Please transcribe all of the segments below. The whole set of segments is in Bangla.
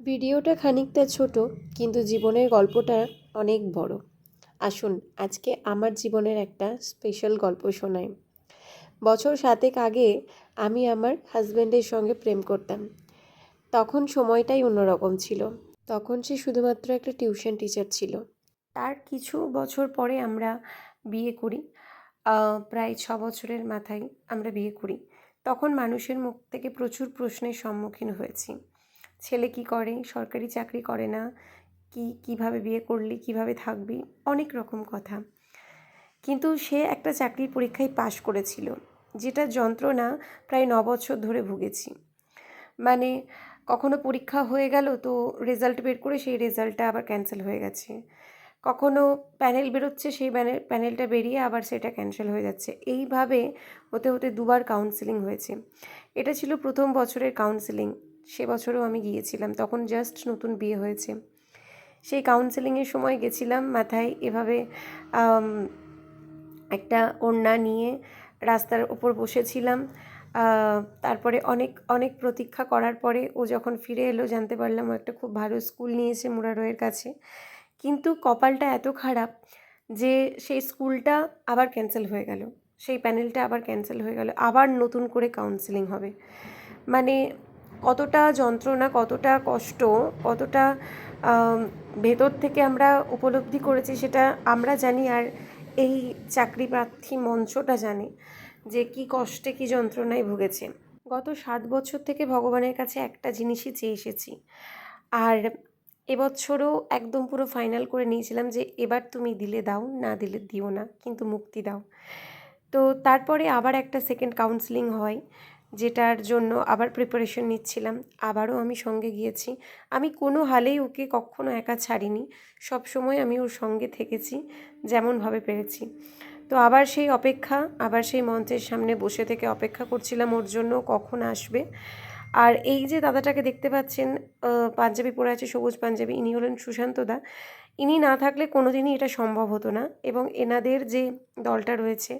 ভিডিওটা খানিকটা ছোট, কিন্তু জীবনের গল্পটা অনেক বড়। আসুন আজকে আমার জীবনের একটা স্পেশাল গল্প শোনাই। বছর 7 আগে আমি আমার হাজব্যান্ডের সঙ্গে প্রেম করতাম। তখন সময়টাই অন্যরকম ছিল। তখন সে শুধুমাত্র একটা টিউশন টিচার ছিল। তার কিছু বছর পরে আমরা বিয়ে করি। প্রায় 6 বছরের মাথায় আমরা বিয়ে করি। তখন মানুষের মুখ থেকে প্রচুর প্রশ্নের সম্মুখীন হয়েছি। ছেলে কি করে, সরকারি চাকরি করে না, কিভাবে বিয়ে করলি, কিভাবে থাকবি, অনেক রকম কথা। কিন্তু সে একটা চাকরির পরীক্ষায় পাশ করেছিল, যেটা যন্ত্রণা প্রায় 9 বছর ধরে ভুগেছি। মানে কখনো পরীক্ষা হয়ে গেল, তো রেজাল্ট বের করে সেই রেজাল্টটা আবার ক্যান্সেল হয়ে গেছে। কখনো প্যানেল বেরোচ্ছে, সেই প্যানেলটা বেরিয়ে আবার সেটা ক্যান্সেল হয়ে যাচ্ছে। এইভাবে হতে হতে দুবার কাউন্সেলিং হয়েছে। এটা ছিল প্রথম বছরের কাউন্সেলিং। সে বছরও আমি গিয়েছিলাম, তখন জাস্ট নতুন বিয়ে হয়েছে। সেই কাউন্সেলিংয়ের সময় গেছিলাম, মাথায় এভাবে একটা ওড়না নিয়ে রাস্তার উপর বসেছিলাম। তারপরে অনেক অনেক প্রতীক্ষা করার পরে ও যখন ফিরে এলো, জানতে পারলাম ও একটা খুব ভালো স্কুল নিয়েছে মুরারইয়ের কাছে। কিন্তু কপালটা এত খারাপ যে সেই স্কুলটা আবার ক্যান্সেল হয়ে গেল, সেই প্যানেলটা আবার ক্যান্সেল হয়ে গেল, আবার নতুন করে কাউন্সেলিং হবে। মানে কতটা যন্ত্রণা, কতটা কষ্ট, কতটা ভেতর থেকে আমরা উপলব্ধি করেছি সেটা আমরা জানি, আর এই চাকরি প্রার্থী মঞ্চটা জানে যে কি কষ্টে, কি যন্ত্রণায় ভুগেছে। গত 7 বছর থেকে ভগবানের কাছে একটা জিনিসই চেয়ে এসেছি, আর এবছরও একদম পুরো ফাইনাল করে নিয়েছিলাম যে এবার তুমি দিলে দাও, না দিলে দিও না, কিন্তু মুক্তি দাও। তো তারপরে আবার একটা সেকেন্ড কাউন্সেলিং হয়, যেটার জন্য আবার প্রিপারেশন নিচ্ছিলাম। আবারও আমি সঙ্গে গিয়েছি। আমি কোনো হালেই ওকে কখনো একা ছাড়িনি, সব সময় আমি ওর সঙ্গে থেকেছি যেমনভাবে পেরেছি। তো আবার সেই অপেক্ষা, আবার সেই মঞ্চের সামনে বসে থেকে অপেক্ষা করছিলাম ওর জন্য কখন আসবে। আর এই যে দাদাটাকে দেখতে পাচ্ছেন, পাঞ্জাবি পরে আছে, সবুজ পাঞ্জাবি, ইনি হলেন সুশান্ত দা। ইনি না থাকলে কোনো দিনই এটা সম্ভব হতো না। এবং এনাদের যে দলটা রয়েছে,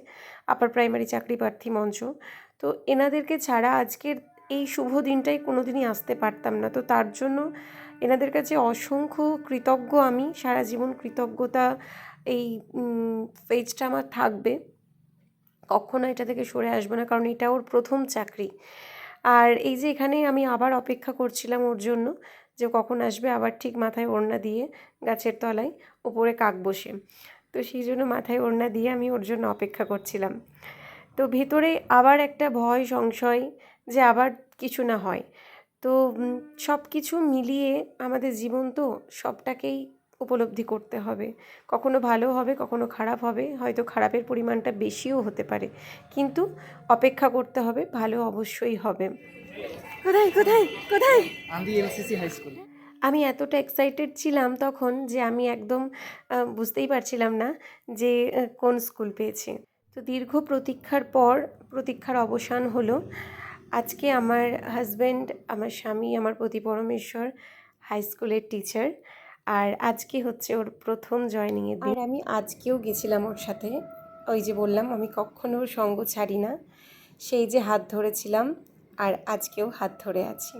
আপার প্রাইমারি চাকরি প্রার্থী মঞ্চ, তো এনাদেরকে ছাড়া আজকের এই শুভ দিনটাই কোনো দিনই আসতে পারতাম না। তো তার জন্য এনাদের কাছে অসংখ্য কৃতজ্ঞ আমি, সারা জীবন কৃতজ্ঞতা এই পেজটা আমার থাকবে, কখনো এটা থেকে সরে আসবো না, কারণ এটা ওর প্রথম চাকরি। আর এই যে এখানে আমি আবার অপেক্ষা করছিলাম ওর জন্য, যে কখন আসবে, আবার ঠিক মাথায় ওড়না দিয়ে গাছের তলায় উপরে কাক বসে, তো সেই জন্য মাথায় ওড়না দিয়ে আমি ওর জন্য অপেক্ষা করছিলাম। তো ভেতরে আবার একটা ভয় সংশয় যে আবার কিছু না হয়। তো সব কিছু মিলিয়ে আমাদের জীবন তো, সবটাকেই উপলব্ধি করতে হবে। কখনো ভালো হবে, কখনো খারাপ হবে, হয়তো খারাপের পরিমাণটা বেশিও হতে পারে, কিন্তু অপেক্ষা করতে হবে, ভালো অবশ্যই হবে। কোথায় কোথায় কোথায় আন্দি এলসিসি হাই স্কুল। আমি এতটা এক্সাইটেড ছিলাম তখন যে আমি একদম বুঝতেই পারছিলাম না যে কোন স্কুল পেয়েছে। তো দীর্ঘ প্রতীক্ষার পর প্রতীক্ষার অবসান হলো। আজকে আমার হাজব্যান্ড, আমার স্বামী, আমার পতি পরমেশ্বর হাই স্কুলের টিচার, আর আজকে হচ্ছে ওর প্রথম জয়েনিংয়ের দিন। আর আমি আজকেও গেছিলাম ওর সাথে। ওই যে বললাম আমি কখনো ওর সঙ্গ ছাড়ি না, সেই যে হাত ধরেছিলাম, আর আজকেও হাত ধরে আছি।